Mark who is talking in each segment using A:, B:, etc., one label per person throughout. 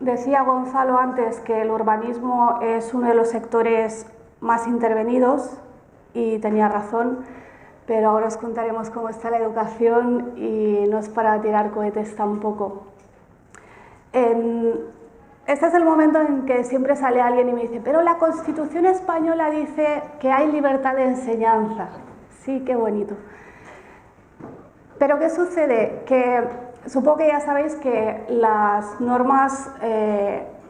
A: Decía Gonzalo antes que el urbanismo es uno de los sectores más intervenidos y tenía razón, pero ahora os contaremos cómo está la educación y no es para tirar cohetes tampoco. Este es el momento en que siempre sale alguien y me dice, pero la Constitución española dice que hay libertad de enseñanza. Sí, qué bonito. Pero ¿qué sucede? Que supongo que ya sabéis que las normas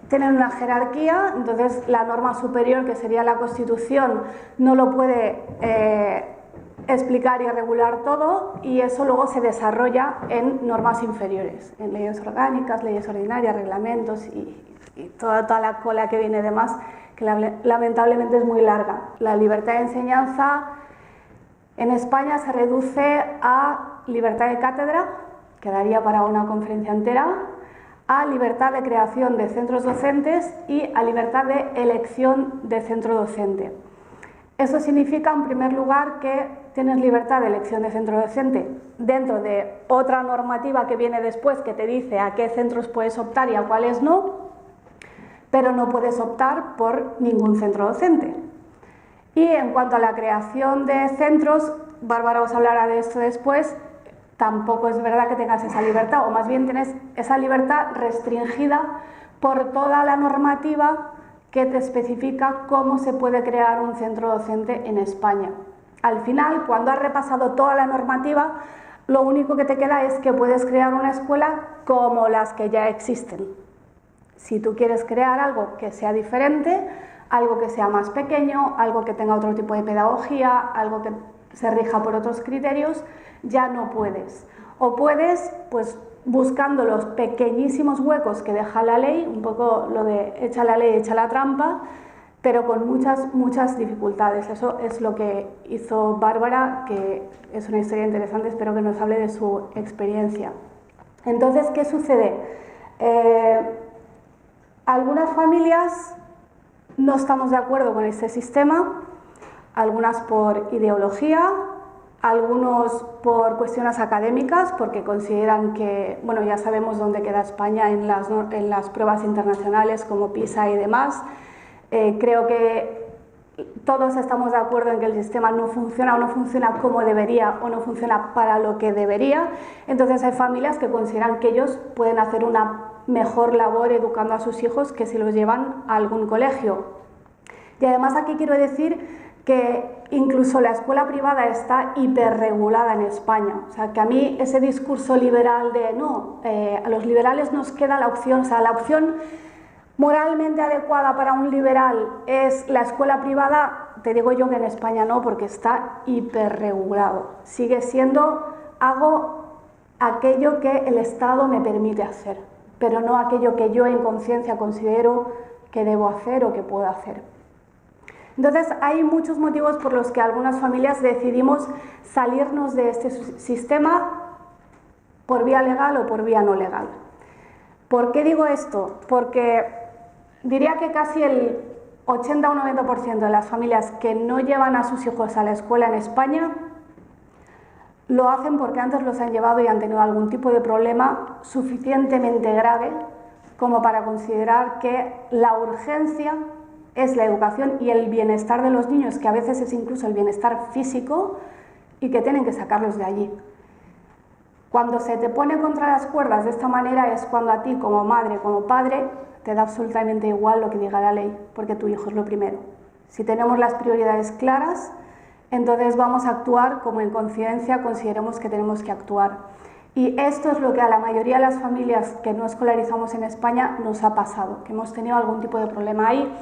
A: tienen una jerarquía, entonces la norma superior, que sería la Constitución, no lo puede explicar y regular todo, y eso luego se desarrolla en normas inferiores, en leyes orgánicas, leyes ordinarias, reglamentos y toda la cola que viene de más, que lamentablemente es muy larga. La libertad de enseñanza en España se reduce a libertad de cátedra, que daría para una conferencia entera, a libertad de creación de centros docentes y a libertad de elección de centro docente. Eso significa, en primer lugar, que tienes libertad de elección de centro docente dentro de otra normativa que viene después que te dice a qué centros puedes optar y a cuáles no, pero no puedes optar por ningún centro docente. Y en cuanto a la creación de centros, Bárbara os hablará de esto después, tampoco es verdad que tengas esa libertad, o más bien tienes esa libertad restringida por toda la normativa que te especifica cómo se puede crear un centro docente en España. Al final, cuando has repasado toda la normativa, lo único que te queda es que puedes crear una escuela como las que ya existen. Si tú quieres crear algo que sea diferente, algo que sea más pequeño, algo que tenga otro tipo de pedagogía, algo que se rija por otros criterios, ya no puedes. O puedes, pues, buscando los pequeñísimos huecos que deja la ley, un poco lo de echa la ley, echa la trampa, pero con muchas dificultades. Eso es lo que hizo Bárbara, que es una historia interesante, espero que nos hable de su experiencia. Entonces, ¿qué sucede? Algunas familias no estamos de acuerdo con este sistema, algunas por ideología, algunos por cuestiones académicas, porque consideran que, bueno, ya sabemos dónde queda España en las pruebas internacionales como PISA y demás. Creo que todos estamos de acuerdo en que el sistema no funciona o no funciona como debería o no funciona para lo que debería. Entonces hay familias que consideran que ellos pueden hacer una mejor labor educando a sus hijos que si los llevan a algún colegio. Y además aquí quiero decir que incluso la escuela privada está hiperregulada en España. O sea, que a mí ese discurso liberal de no, a los liberales nos queda la opción, o sea, la opción moralmente adecuada para un liberal es la escuela privada, te digo yo que en España no, porque está hiperregulado. Sigue siendo, hago aquello que el Estado me permite hacer, pero no aquello que yo en conciencia considero que debo hacer o que puedo hacer. Entonces, hay muchos motivos por los que algunas familias decidimos salirnos de este sistema por vía legal o por vía no legal. ¿Por qué digo esto? Porque diría que casi el 80 o 90% de las familias que no llevan a sus hijos a la escuela en España lo hacen porque antes los han llevado y han tenido algún tipo de problema suficientemente grave como para considerar que la urgencia es la educación y el bienestar de los niños, que a veces es incluso el bienestar físico, y que tienen que sacarlos de allí. Cuando se te pone contra las cuerdas de esta manera es cuando a ti, como madre, como padre, te da absolutamente igual lo que diga la ley, porque tu hijo es lo primero. Si tenemos las prioridades claras, entonces vamos a actuar como en conciencia consideremos que tenemos que actuar. Y esto es lo que a la mayoría de las familias que no escolarizamos en España nos ha pasado, que hemos tenido algún tipo de problema ahí.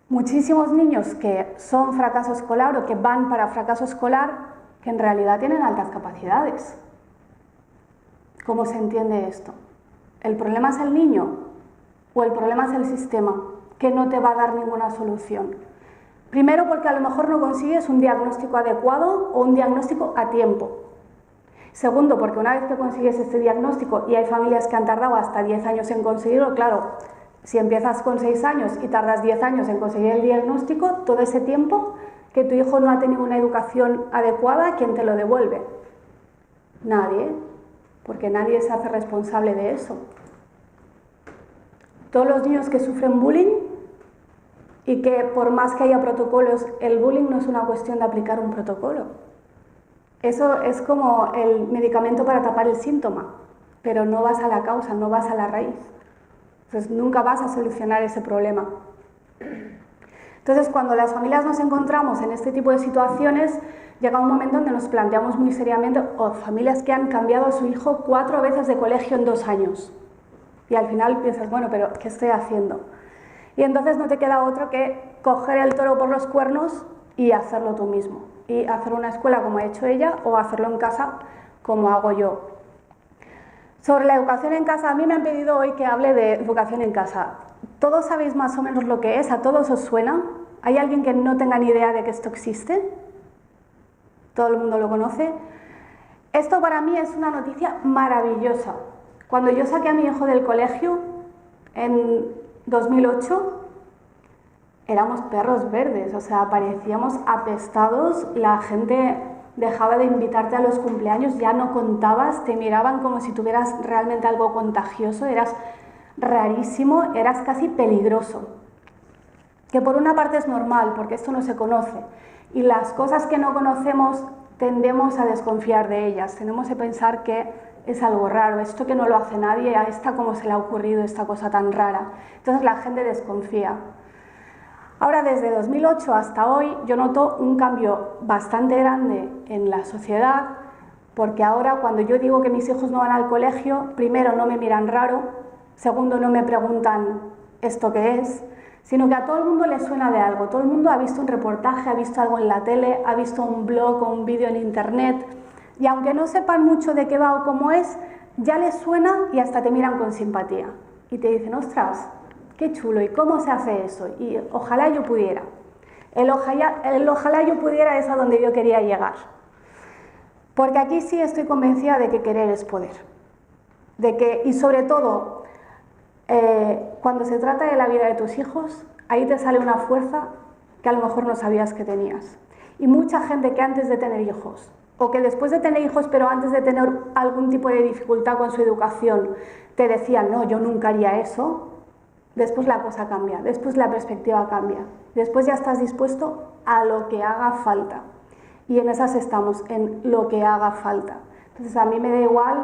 A: Muchísimos niños que son fracaso escolar o que van para fracaso escolar que en realidad tienen altas capacidades. ¿Cómo se entiende esto? ¿El problema es el niño o el problema es el sistema que no te va a dar ninguna solución? Primero, porque a lo mejor no consigues un diagnóstico adecuado o un diagnóstico a tiempo. Segundo, porque una vez que consigues este diagnóstico, y hay familias que han tardado hasta 10 años en conseguirlo, claro, si empiezas con 6 años y tardas 10 años en conseguir el diagnóstico, todo ese tiempo que tu hijo no ha tenido una educación adecuada, ¿quién te lo devuelve? Nadie, porque nadie se hace responsable de eso. todos los niños que sufren bullying y que por más que haya protocolos, el bullying no es una cuestión de aplicar un protocolo. Eso es como el medicamento para tapar el síntoma, pero no vas a la causa, no vas a la raíz. Entonces nunca vas a solucionar ese problema. Entonces cuando las familias nos encontramos en este tipo de situaciones, llega un momento donde nos planteamos muy seriamente, o familias que han cambiado a su hijo 4 veces de colegio en 2 años. Y al final piensas, bueno, pero ¿qué estoy haciendo? Y entonces no te queda otro que coger el toro por los cuernos y hacerlo tú mismo. Y hacer una escuela como ha hecho ella o hacerlo en casa como hago yo. Sobre la educación en casa, a mí me han pedido hoy que hable de educación en casa. ¿Todos sabéis más o menos lo que es? ¿A todos os suena? ¿Hay alguien que no tenga ni idea de que esto existe? ¿Todo el mundo lo conoce? Esto para mí es una noticia maravillosa. Cuando yo saqué a mi hijo del colegio en 2008, éramos perros verdes, o sea, parecíamos apestados, la gente dejaba de invitarte a los cumpleaños, ya no contabas, te miraban como si tuvieras realmente algo contagioso, eras rarísimo, eras casi peligroso. Que por una parte es normal, porque esto no se conoce, y las cosas que no conocemos tendemos a desconfiar de ellas, tenemos que pensar que es algo raro, esto que no lo hace nadie, a esta cómo se le ha ocurrido esta cosa tan rara. Entonces la gente desconfía. Ahora, desde 2008 hasta hoy, yo noto un cambio bastante grande en la sociedad, porque ahora cuando yo digo que mis hijos no van al colegio, primero no me miran raro, segundo no me preguntan esto qué es, sino que a todo el mundo le suena de algo, todo el mundo ha visto un reportaje, ha visto algo en la tele, ha visto un blog o un vídeo en internet, y aunque no sepan mucho de qué va o cómo es, ya les suena y hasta te miran con simpatía. Y te dicen, ostras, qué chulo, ¿y cómo se hace eso? Y ojalá yo pudiera. El ojalá yo pudiera es a donde yo quería llegar. Porque aquí sí estoy convencida de que querer es poder. Y sobre todo, cuando se trata de la vida de tus hijos, ahí te sale una fuerza que a lo mejor no sabías que tenías. Y mucha gente que antes de tener hijos, o que después de tener hijos, pero antes de tener algún tipo de dificultad con su educación, te decían, no, yo nunca haría eso, después la cosa cambia, después la perspectiva cambia, después ya estás dispuesto a lo que haga falta. Y en esas estamos, en lo que haga falta. Entonces a mí me da igual,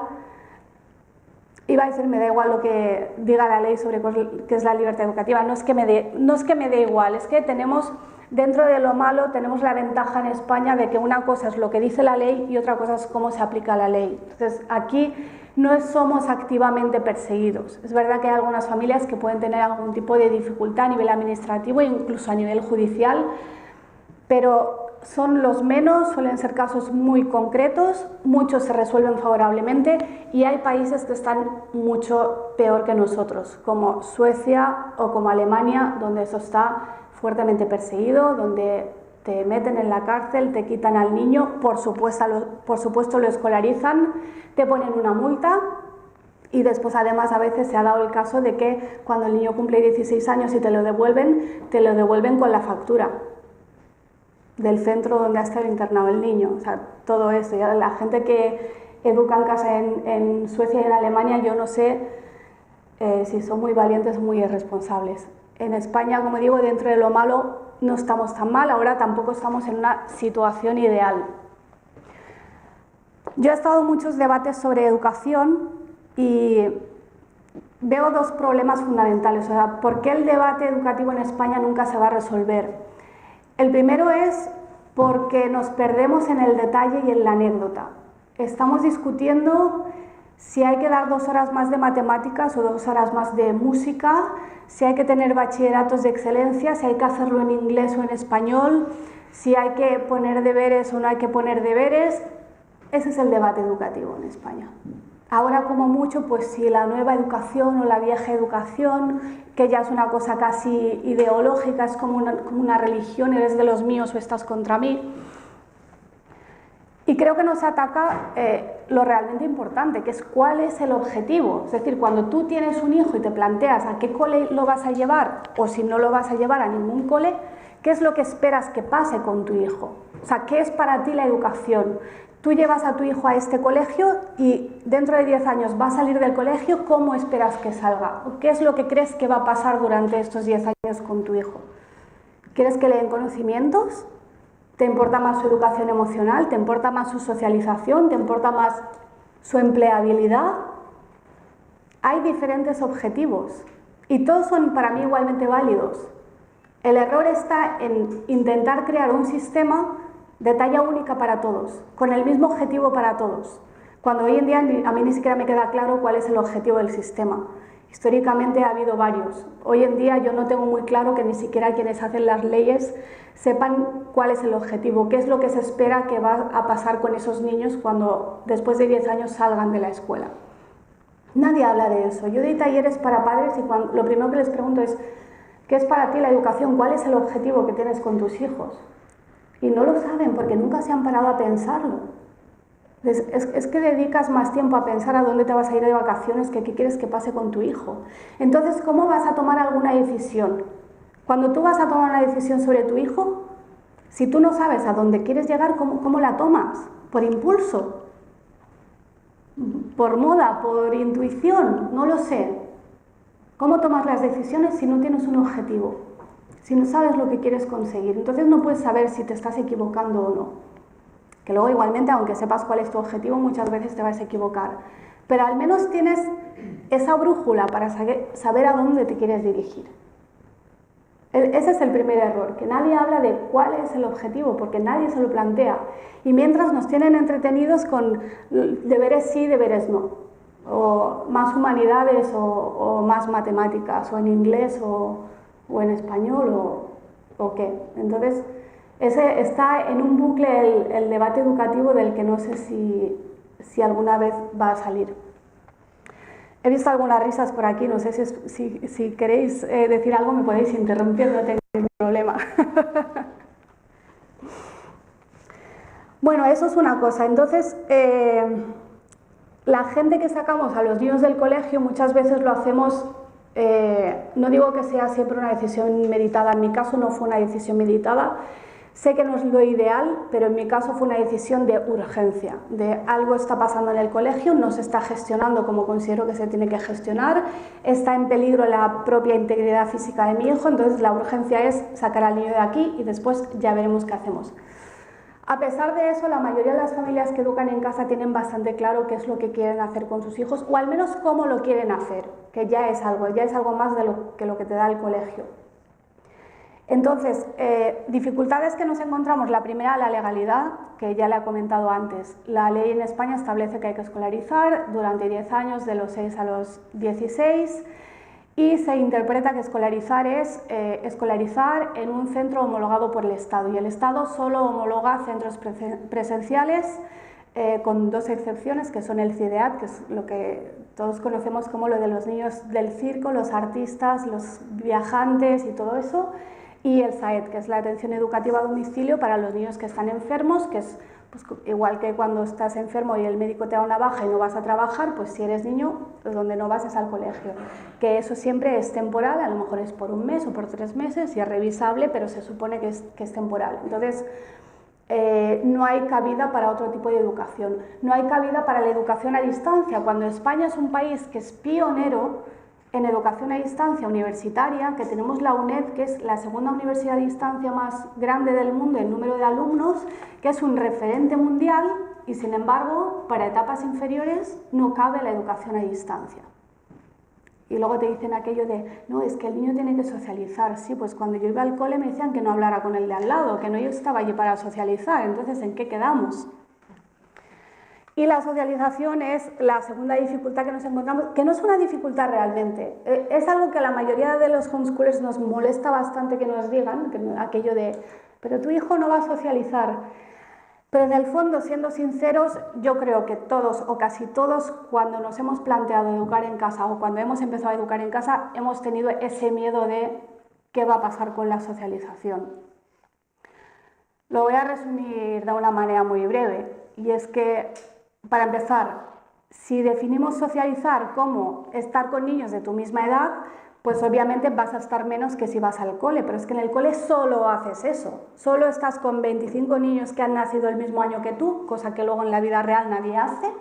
A: iba a decir, me da igual lo que diga la ley sobre qué es la libertad educativa, no es que me dé igual, es que tenemos, dentro de lo malo, tenemos la ventaja en España de que una cosa es lo que dice la ley y otra cosa es cómo se aplica la ley. Entonces aquí no somos activamente perseguidos. Es verdad que hay algunas familias que pueden tener algún tipo de dificultad a nivel administrativo e incluso a nivel judicial, pero son los menos, suelen ser casos muy concretos, muchos se resuelven favorablemente y hay países que están mucho peor que nosotros, como Suecia o como Alemania, donde eso está fuertemente perseguido, donde te meten en la cárcel, te quitan al niño, por supuesto lo escolarizan, te ponen una multa y después además a veces se ha dado el caso de que cuando el niño cumple 16 años y te lo devuelven con la factura del centro donde ha estado internado el niño. O sea, todo eso. Y la gente que educa en casa en Suecia y en Alemania, yo no sé si son muy valientes o muy irresponsables. En España, como digo, dentro de lo malo no estamos tan mal, ahora tampoco estamos en una situación ideal. Yo he estado en muchos debates sobre educación y veo 2 problemas fundamentales. O sea, ¿por qué el debate educativo en España nunca se va a resolver? El primero es porque nos perdemos en el detalle y en la anécdota. Estamos discutiendo si hay que dar 2 horas más de matemáticas o 2 horas más de música, si hay que tener bachilleratos de excelencia, si hay que hacerlo en inglés o en español, si hay que poner deberes o no hay que poner deberes. Ese es el debate educativo en España. Ahora, como mucho, pues si la nueva educación o la vieja educación, que ya es una cosa casi ideológica, es como una religión, eres de los míos o estás contra mí. Y creo que nos ataca lo realmente importante, que es cuál es el objetivo. Es decir, cuando tú tienes un hijo y te planteas a qué cole lo vas a llevar, o si no lo vas a llevar a ningún cole, ¿qué es lo que esperas que pase con tu hijo? O sea, ¿qué es para ti la educación? Tú llevas a tu hijo a este colegio y dentro de 10 años va a salir del colegio, ¿cómo esperas que salga? ¿Qué es lo que crees que va a pasar durante estos 10 años con tu hijo? ¿Quieres que le den conocimientos? ¿Te importa más su educación emocional? ¿Te importa más su socialización? ¿Te importa más su empleabilidad? Hay diferentes objetivos y todos son para mí igualmente válidos. El error está en intentar crear un sistema de talla única para todos, con el mismo objetivo para todos, cuando hoy en día a mí ni siquiera me queda claro cuál es el objetivo del sistema. Históricamente ha habido varios. Hoy en día yo no tengo muy claro que ni siquiera quienes hacen las leyes sepan cuál es el objetivo, qué es lo que se espera que va a pasar con esos niños cuando después de 10 años salgan de la escuela. Nadie habla de eso. Yo doy talleres para padres y lo primero que les pregunto es ¿qué es para ti la educación? ¿Cuál es el objetivo que tienes con tus hijos? Y no lo saben porque nunca se han parado a pensarlo. Es que dedicas más tiempo a pensar a dónde te vas a ir de vacaciones que qué quieres que pase con tu hijo. Entonces, ¿cómo vas a tomar alguna decisión? Cuando tú vas a tomar una decisión sobre tu hijo, si tú no sabes a dónde quieres llegar, ¿cómo la tomas? ¿Por impulso? ¿Por moda? ¿Por intuición? No lo sé. ¿Cómo tomas las decisiones si no tienes un objetivo? Si no sabes lo que quieres conseguir. Entonces no puedes saber si te estás equivocando o no. Que luego igualmente, aunque sepas cuál es tu objetivo, muchas veces te vas a equivocar. Pero al menos tienes esa brújula para saber a dónde te quieres dirigir. Ese es el primer error, que nadie habla de cuál es el objetivo, porque nadie se lo plantea. Y mientras nos tienen entretenidos con deberes sí, deberes no. O más humanidades o más matemáticas, o en inglés o en español o qué. Entonces, ese está en un bucle el debate educativo del que no sé si alguna vez va a salir. He visto algunas risas por aquí, no sé si queréis decir algo me podéis interrumpir, no tengo ningún problema. Bueno, eso es una cosa. Entonces, la gente que sacamos a los niños del colegio muchas veces lo hacemos, no digo que sea siempre una decisión meditada, en mi caso no fue una decisión meditada. Sé que no es lo ideal, pero en mi caso fue una decisión de urgencia, de algo está pasando en el colegio, no se está gestionando como considero que se tiene que gestionar, está en peligro la propia integridad física de mi hijo, entonces la urgencia es sacar al niño de aquí y después ya veremos qué hacemos. A pesar de eso, la mayoría de las familias que educan en casa tienen bastante claro qué es lo que quieren hacer con sus hijos, o al menos cómo lo quieren hacer, que ya es algo más de lo que te da el colegio. Entonces, dificultades que nos encontramos, la primera, la legalidad, que ya le he comentado antes. La ley en España establece que hay que escolarizar durante 10 años, de los 6 a los 16, y se interpreta que escolarizar es escolarizar en un centro homologado por el Estado, y el Estado solo homologa centros presenciales, con dos excepciones, que son el CIDEAT, que es lo que todos conocemos como lo de los niños del circo, los artistas, los viajantes y todo eso, y el SAED, que es la atención educativa a domicilio para los niños que están enfermos, que es pues, igual que cuando estás enfermo y el médico te da una baja y no vas a trabajar, pues si eres niño, pues donde no vas es al colegio. Que eso siempre es temporal, a lo mejor es por un mes o por 3 meses y es revisable, pero se supone que es temporal. Entonces, no hay cabida para otro tipo de educación. No hay cabida para la educación a distancia. Cuando España es un país que es pionero en educación a distancia universitaria, que tenemos la UNED, que es la segunda universidad a distancia más grande del mundo en número de alumnos, que es un referente mundial y sin embargo para etapas inferiores no cabe la educación a distancia. Y luego te dicen aquello de, no, es que el niño tiene que socializar. Sí, pues cuando yo iba al cole me decían que no hablara con el de al lado, que no yo estaba allí para socializar. Entonces, ¿en qué quedamos? Y la socialización es la segunda dificultad que nos encontramos, que no es una dificultad realmente. Es algo que a la mayoría de los homeschoolers nos molesta bastante que nos digan, aquello de, pero tu hijo no va a socializar. Pero en el fondo, siendo sinceros, yo creo que todos o casi todos, cuando nos hemos planteado educar en casa o cuando hemos empezado a educar en casa, hemos tenido ese miedo de qué va a pasar con la socialización. Lo voy a resumir de una manera muy breve, y es que, para empezar, si definimos socializar como estar con niños de tu misma edad, pues obviamente vas a estar menos que si vas al cole, pero es que en el cole solo haces eso, solo estás con 25 niños que han nacido el mismo año que tú, cosa que luego en la vida real nadie hace.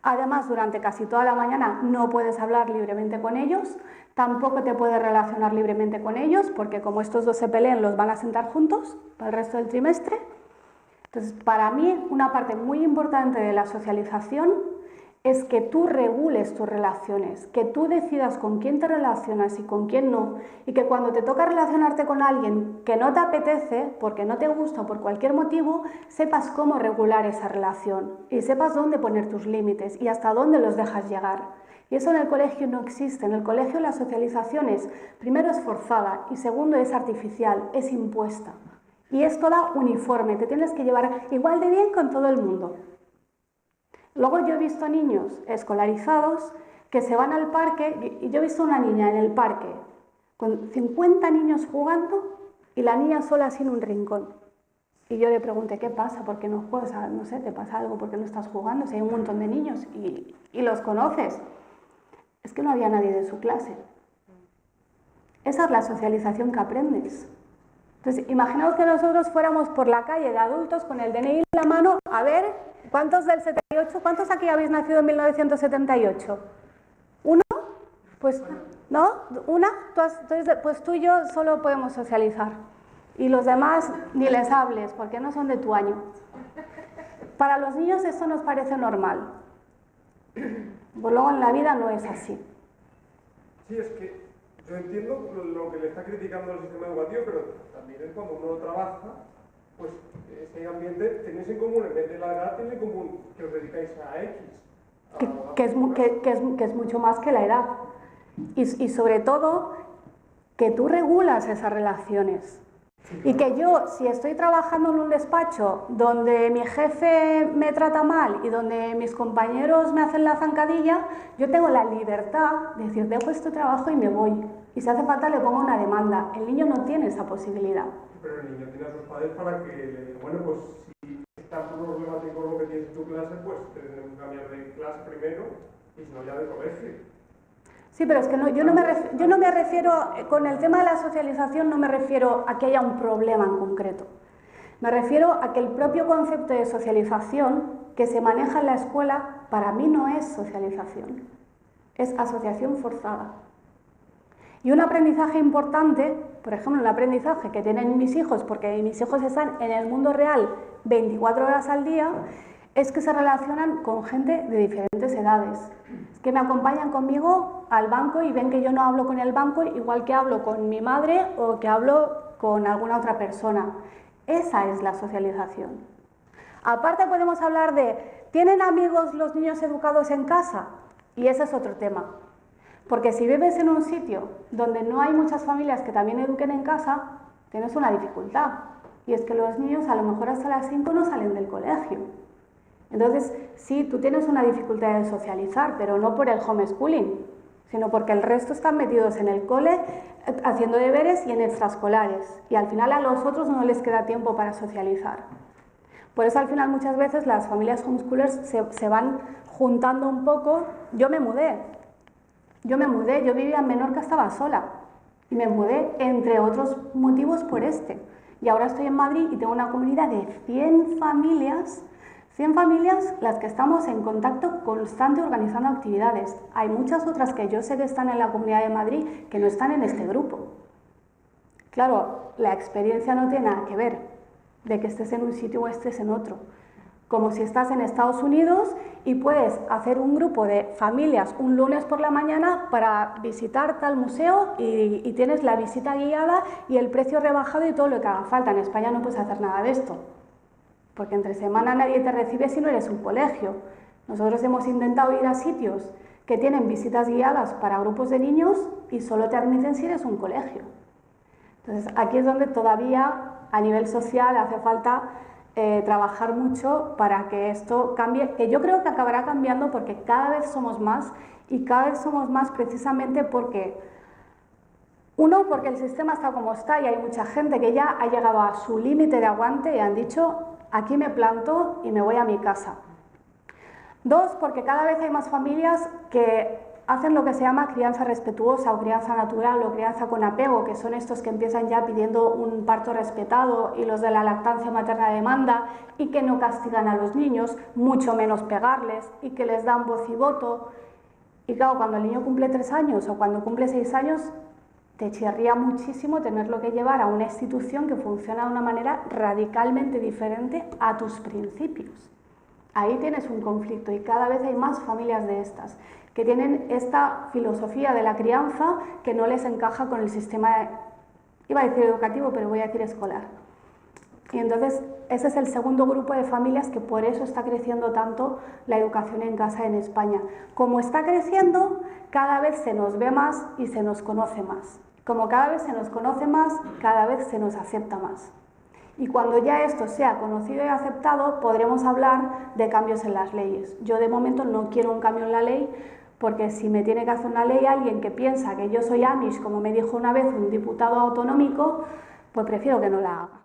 A: Además, durante casi toda la mañana no puedes hablar libremente con ellos, tampoco te puedes relacionar libremente con ellos, porque como estos dos se peleen, los van a sentar juntos para el resto del trimestre. Entonces, para mí, una parte muy importante de la socialización es que tú regules tus relaciones, que tú decidas con quién te relacionas y con quién no, y que cuando te toca relacionarte con alguien que no te apetece, porque no te gusta o por cualquier motivo, sepas cómo regular esa relación y sepas dónde poner tus límites y hasta dónde los dejas llegar. Y eso en el colegio no existe. En el colegio la socialización es, primero es forzada y segundo es artificial, es impuesta. Y es toda uniforme, te tienes que llevar igual de bien con todo el mundo. Luego yo he visto niños escolarizados que se van al parque, y yo he visto una niña en el parque con 50 niños jugando y la niña sola así en un rincón. Y yo le pregunté, ¿qué pasa? ¿Por qué no juegas? No sé, ¿te pasa algo? ¿Por qué no estás jugando? Si hay un montón de niños y los conoces. Es que no había nadie de su clase. Esa es la socialización que aprendes. Entonces, imaginaos que nosotros fuéramos por la calle de adultos con el DNI en la mano, a ver, ¿cuántos del 78? ¿Cuántos aquí habéis nacido en 1978? ¿Uno? Pues, ¿no? ¿Una? Entonces, pues tú y yo solo podemos socializar. Y los demás ni les hables, porque no son de tu año. Para los niños esto nos parece normal. Pues luego en la vida no es así.
B: Sí, es que yo entiendo lo que le está criticando el sistema educativo, pero también es cuando uno trabaja, pues ese ambiente tenéis en común, en vez de la edad, tenéis en común que os dedicáis a X.
A: Que es mucho más que la edad. Y sobre todo, que tú regulas esas relaciones. Y que yo, si estoy trabajando en un despacho donde mi jefe me trata mal y donde mis compañeros me hacen la zancadilla, yo tengo la libertad de decir, dejo este trabajo y me voy. Y si hace falta le pongo una demanda. El niño no tiene esa posibilidad.
B: Pero el niño tiene a sus padres para que le digan, bueno, pues si está problemático lo que tienes en tu clase, pues tenemos que cambiar de clase primero y si no ya de colegio.
A: Sí, pero es que no, yo no me refiero, con el tema de la socialización no me refiero a que haya un problema en concreto. Me refiero a que el propio concepto de socialización que se maneja en la escuela, para mí no es socialización, es asociación forzada. Y un aprendizaje importante, por ejemplo, un aprendizaje que tienen mis hijos, porque mis hijos están en el mundo real 24 horas al día, es que se relacionan con gente de diferentes edades, que me acompañan conmigo al banco y ven que yo no hablo con el banco igual que hablo con mi madre o que hablo con alguna otra persona. Esa es la socialización. Aparte podemos hablar de, ¿tienen amigos los niños educados en casa? Y ese es otro tema. Porque si vives en un sitio donde no hay muchas familias que también eduquen en casa, tienes una dificultad. Y es que los niños a lo mejor hasta las 5 no salen del colegio. Entonces, sí, tú tienes una dificultad de socializar, pero no por el homeschooling, sino porque el resto están metidos en el cole haciendo deberes y en extraescolares. Y al final a los otros no les queda tiempo para socializar. Por eso al final muchas veces las familias homeschoolers se van juntando un poco. Yo vivía en Menorca, estaba sola. Y me mudé, entre otros motivos, por este. Y ahora estoy en Madrid y tengo una comunidad de 100 familias las que estamos en contacto constante organizando actividades. Hay muchas otras que yo sé que están en la Comunidad de Madrid que no están en este grupo. Claro, la experiencia no tiene nada que ver de que estés en un sitio o estés en otro. Como si estás en Estados Unidos y puedes hacer un grupo de familias un lunes por la mañana para visitar tal museo y tienes la visita guiada y el precio rebajado y todo lo que haga falta. En España no puedes hacer nada de esto. Porque entre semana nadie te recibe si no eres un colegio. Nosotros hemos intentado ir a sitios que tienen visitas guiadas para grupos de niños y solo te admiten si eres un colegio. Entonces aquí es donde todavía a nivel social hace falta trabajar mucho para que esto cambie, que yo creo que acabará cambiando porque cada vez somos más y cada vez somos más precisamente porque porque el sistema está como está y hay mucha gente que ya ha llegado a su límite de aguante y han dicho aquí me planto y me voy a mi casa. 2, porque cada vez hay más familias que hacen lo que se llama crianza respetuosa o crianza natural o crianza con apego, que son estos que empiezan ya pidiendo un parto respetado y los de la lactancia materna de demanda y que no castigan a los niños, mucho menos pegarles y que les dan voz y voto. Y claro, cuando el niño cumple 3 años o cuando cumple 6 años, te chirría muchísimo tenerlo que llevar a una institución que funciona de una manera radicalmente diferente a tus principios. Ahí tienes un conflicto y cada vez hay más familias de estas que tienen esta filosofía de la crianza que no les encaja con el sistema, iba a decir educativo, pero voy a decir escolar. Y entonces ese es el segundo grupo de familias que por eso está creciendo tanto la educación en casa en España. Como está creciendo, cada vez se nos ve más y se nos conoce más. Como cada vez se nos conoce más, cada vez se nos acepta más. Y cuando ya esto sea conocido y aceptado, podremos hablar de cambios en las leyes. Yo de momento no quiero un cambio en la ley, porque si me tiene que hacer una ley alguien que piensa que yo soy Amish, como me dijo una vez un diputado autonómico, pues prefiero que no la haga.